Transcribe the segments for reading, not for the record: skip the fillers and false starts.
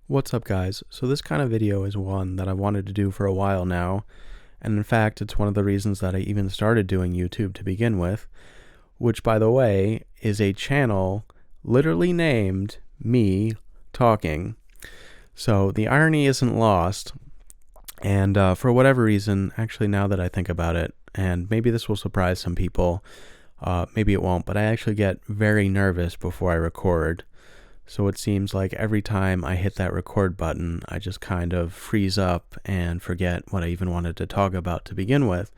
What's up, guys? So this kind of video is one that I've wanted to do for a while now, and in fact it's one of the reasons that I even started doing YouTube to begin with, which, by the way, is a channel literally named Me Talking. So the irony isn't lost, and for whatever reason, actually now that I think about it, and maybe this will surprise some people, maybe it won't, but I actually get very nervous before I record. So it seems like every time I hit that record button, I just kind of freeze up and forget what I even wanted to talk about to begin with.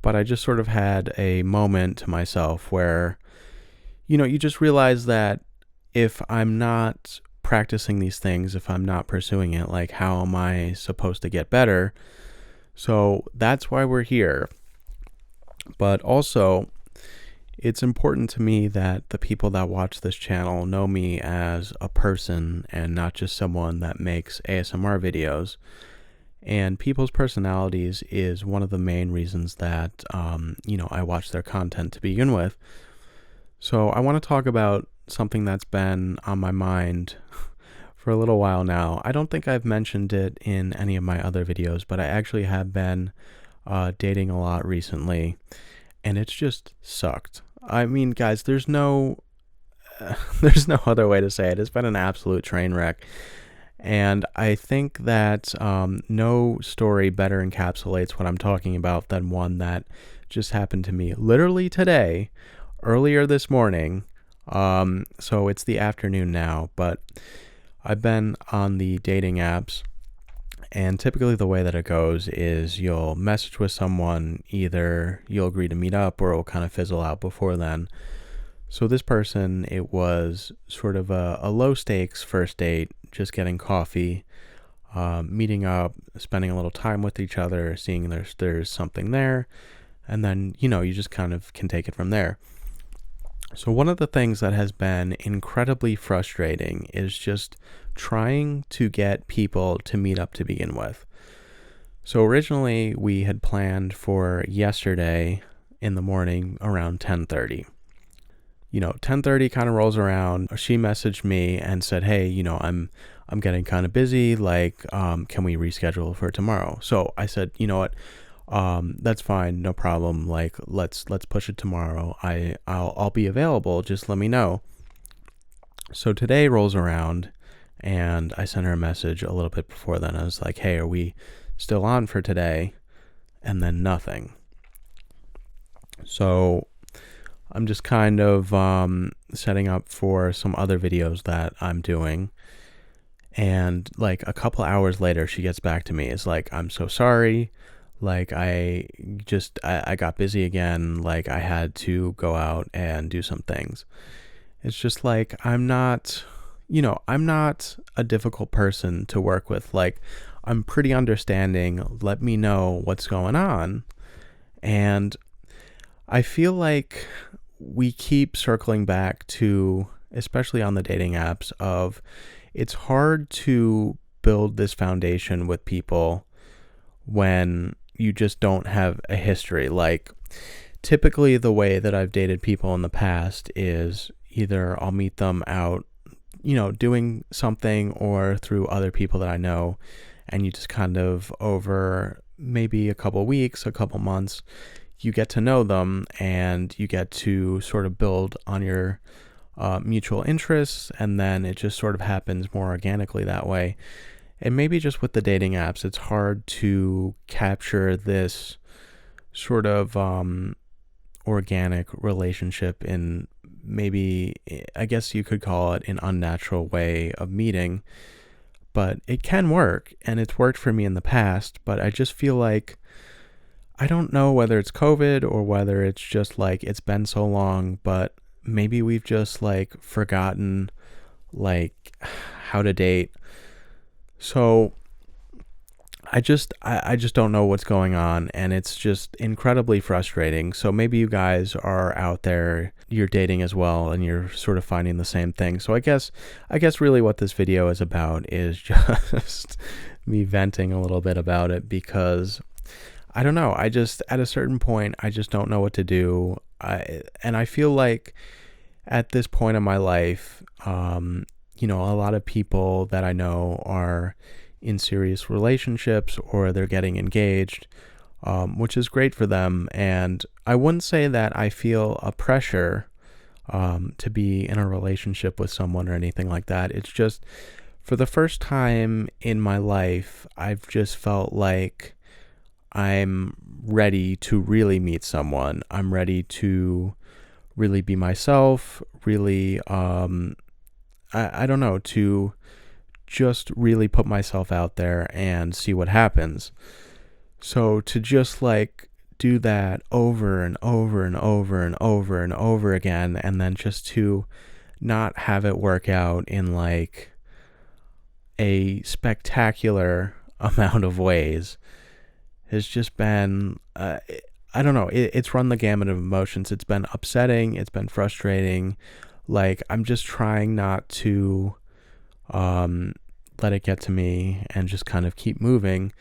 But I just sort of had a moment to myself where, you just realize that if I'm not practicing these things, if I'm not pursuing it, like, how am I supposed to get better? So that's why we're here. But also, it's important to me that the people that watch this channel know me as a person and not just someone that makes ASMR videos. And people's personalities is one of the main reasons that, I watch their content to begin with. So I want to talk about something that's been on my mind for a little while now. I don't think I've mentioned it in any of my other videos, but I actually have been dating a lot recently, and it's just sucked. I mean, guys, there's no other way to say it. It's been an absolute train wreck. And I think that no story better encapsulates what I'm talking about than one that just happened to me literally today, earlier this morning. So it's the afternoon now, but I've been on the dating apps. And typically the way that it goes is you'll message with someone, either you'll agree to meet up or it'll kind of fizzle out before then. So this person, it was sort of a low stakes first date, just getting coffee, meeting up, spending a little time with each other, seeing there's something there, and then, you just kind of can take it from there. So one of the things that has been incredibly frustrating is just trying to get people to meet up to begin with. So originally we had planned for yesterday in the morning around 10:30. 10:30 kind of rolls around. She messaged me and said, "Hey, I'm getting kind of busy. Like, can we reschedule for tomorrow?" So I said, "You know what? That's fine, no problem. Like, let's push it tomorrow. I'll be available. Just let me know." So today rolls around, and I sent her a message a little bit before then. I was like, "Hey, are we still on for today?" And then nothing. So I'm just kind of setting up for some other videos that I'm doing. And like a couple hours later, she gets back to me. It's like, "I'm so sorry. Like, I got busy again. Like, I had to go out and do some things." It's just like, I'm not a difficult person to work with. Like, I'm pretty understanding. Let me know what's going on. And I feel like we keep circling back to, especially on the dating apps, of it's hard to build this foundation with people when you just don't have a history. Like, typically the way that I've dated people in the past is either I'll meet them out, doing something, or through other people that I know, and you just kind of, over maybe a couple weeks, a couple months, you get to know them and you get to sort of build on your mutual interests, and then it just sort of happens more organically that way. And maybe just with the dating apps, it's hard to capture this sort of organic relationship in, maybe, I guess you could call it, an unnatural way of meeting. But it can work, and it's worked for me in the past, but I just feel like, I don't know whether it's COVID or whether it's just like it's been so long, but maybe we've just like forgotten like how to date. So I just don't know what's going on, and it's just incredibly frustrating. So maybe you guys are out there, you're dating as well, and you're sort of finding the same thing. So I guess really what this video is about is just me venting a little bit about it, because I don't know. At a certain point, I just don't know what to do. And I feel like at this point in my life, a lot of people that I know are in serious relationships or they're getting engaged, which is great for them. And I wouldn't say that I feel a pressure to be in a relationship with someone or anything like that. It's just for the first time in my life, I've just felt like I'm ready to really meet someone. I'm ready to really be myself, really, I don't know, to just really put myself out there and see what happens. So to just like do that over and over and over and over and over again, and then just to not have it work out in like a spectacular amount of ways has just been, I don't know, it's run the gamut of emotions. It's been upsetting. It's been frustrating. Like, I'm just trying not to let it get to me and just kind of keep moving.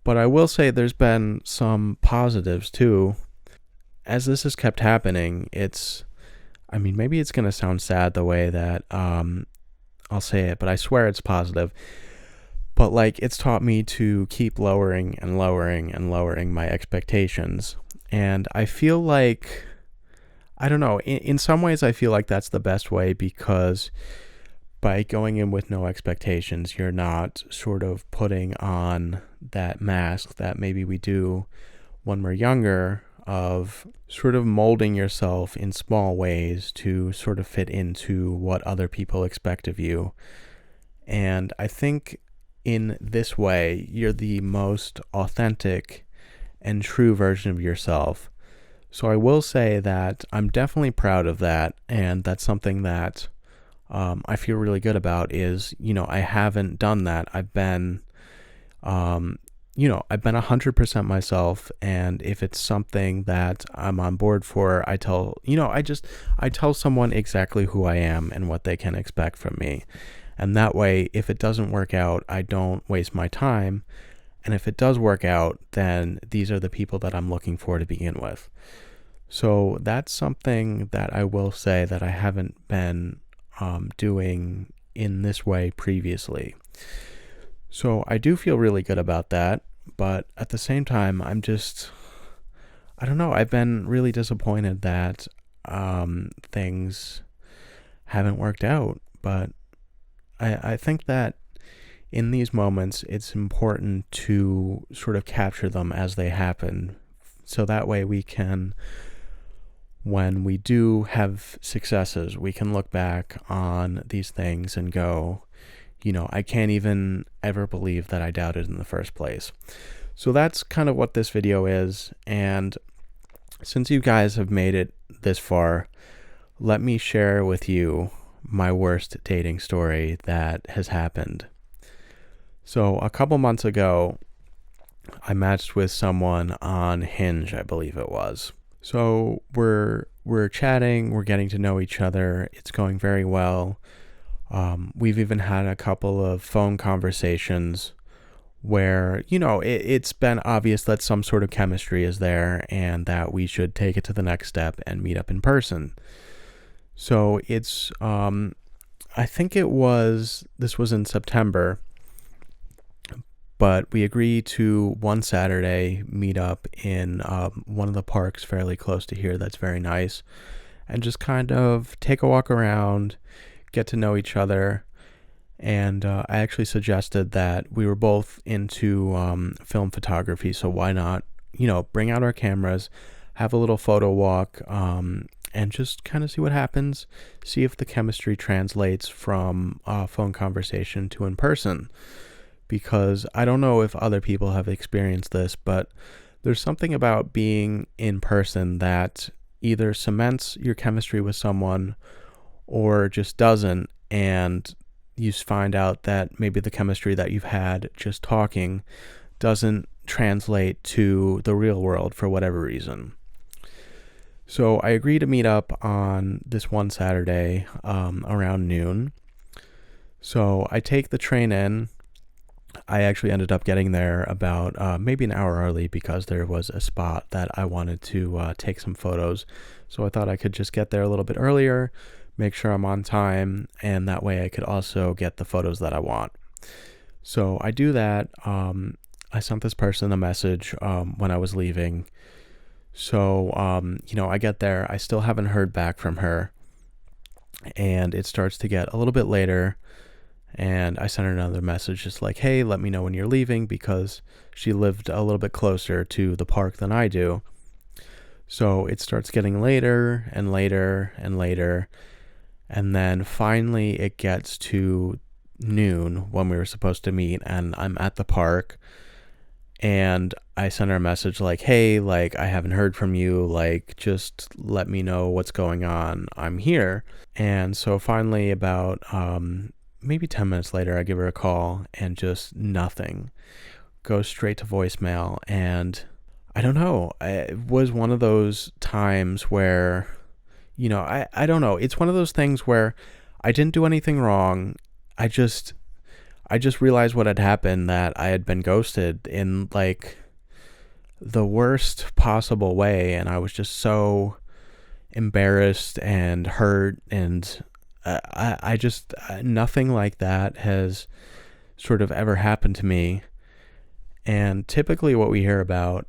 But I will say there's been some positives too. As this has kept happening, maybe it's going to sound sad the way that I'll say it, but I swear it's positive. But like, it's taught me to keep lowering and lowering and lowering my expectations. And I feel like, I don't know, in some ways I feel like that's the best way, because by going in with no expectations, you're not sort of putting on that mask that maybe we do when we're younger, of sort of molding yourself in small ways to sort of fit into what other people expect of you. And I think in this way, you're the most authentic and true version of yourself. So I will say that I'm definitely proud of that, and that's something that I feel really good about is, I haven't done that. I've been 100% myself, and if it's something that I'm on board for, I tell someone exactly who I am and what they can expect from me. And that way, if it doesn't work out, I don't waste my time. And if it does work out, then these are the people that I'm looking for to begin with. So that's something that I will say that I haven't been doing in this way previously. So I do feel really good about that. But at the same time, I don't know, I've been really disappointed that things haven't worked out. But I think that in these moments, it's important to sort of capture them as they happen. So that way we can, when we do have successes, we can look back on these things and go, I can't even ever believe that I doubted in the first place. So that's kind of what this video is. And since you guys have made it this far, let me share with you my worst dating story that has happened. So a couple months ago, I matched with someone on Hinge, I believe it was. So we're chatting, we're getting to know each other. It's going very well. We've even had a couple of phone conversations where, it's been obvious that some sort of chemistry is there and that we should take it to the next step and meet up in person. So it's, I think this was in September, but we agreed to one Saturday meet up in one of the parks fairly close to here that's very nice, and just kind of take a walk around, get to know each other. And I actually suggested that we were both into film photography, so why not, bring out our cameras, have a little photo walk, and just kind of see what happens, see if the chemistry translates from phone conversation to in person. Because I don't know if other people have experienced this, but there's something about being in person that either cements your chemistry with someone or just doesn't, and you find out that maybe the chemistry that you've had just talking doesn't translate to the real world for whatever reason. So I agreed to meet up on this one Saturday around noon. So I take the train in. I actually ended up getting there about maybe an hour early because there was a spot that I wanted to take some photos. So I thought I could just get there a little bit earlier, make sure I'm on time, and that way I could also get the photos that I want. So I do that. I sent this person a message when I was leaving. So, I get there. I still haven't heard back from her. And it starts to get a little bit later. And I sent her another message just like, hey, let me know when you're leaving, because she lived a little bit closer to the park than I do. So it starts getting later and later and later. And then finally it gets to noon when we were supposed to meet, and I'm at the park. And I sent her a message like, hey, like, I haven't heard from you. Like, just let me know what's going on. I'm here. And so finally, about maybe 10 minutes later, I give her a call, and just nothing. Goes straight to voicemail. And I don't know. It was one of those times where, I don't know. It's one of those things where I didn't do anything wrong. I just realized what had happened, that I had been ghosted in like the worst possible way. And I was just so embarrassed and hurt. And I just, nothing like that has sort of ever happened to me. And typically what we hear about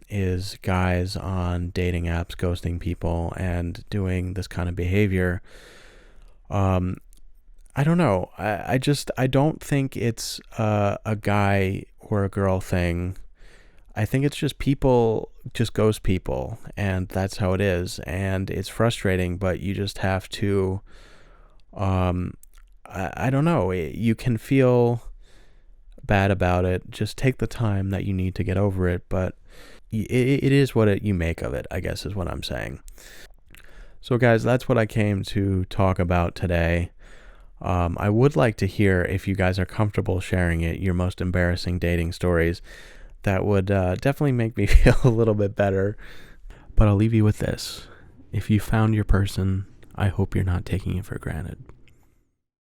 is guys on dating apps ghosting people and doing this kind of behavior. I don't know. I don't think it's a guy or a girl thing. I think it's just people just ghost people, and that's how it is. And it's frustrating, but you just have to, I don't know. You can feel bad about it. Just take the time that you need to get over it. But it is what you make of it, I guess, is what I'm saying. So guys, that's what I came to talk about today. I would like to hear, if you guys are comfortable sharing it, your most embarrassing dating stories. That would definitely make me feel a little bit better. But I'll leave you with this. If you found your person, I hope you're not taking it for granted.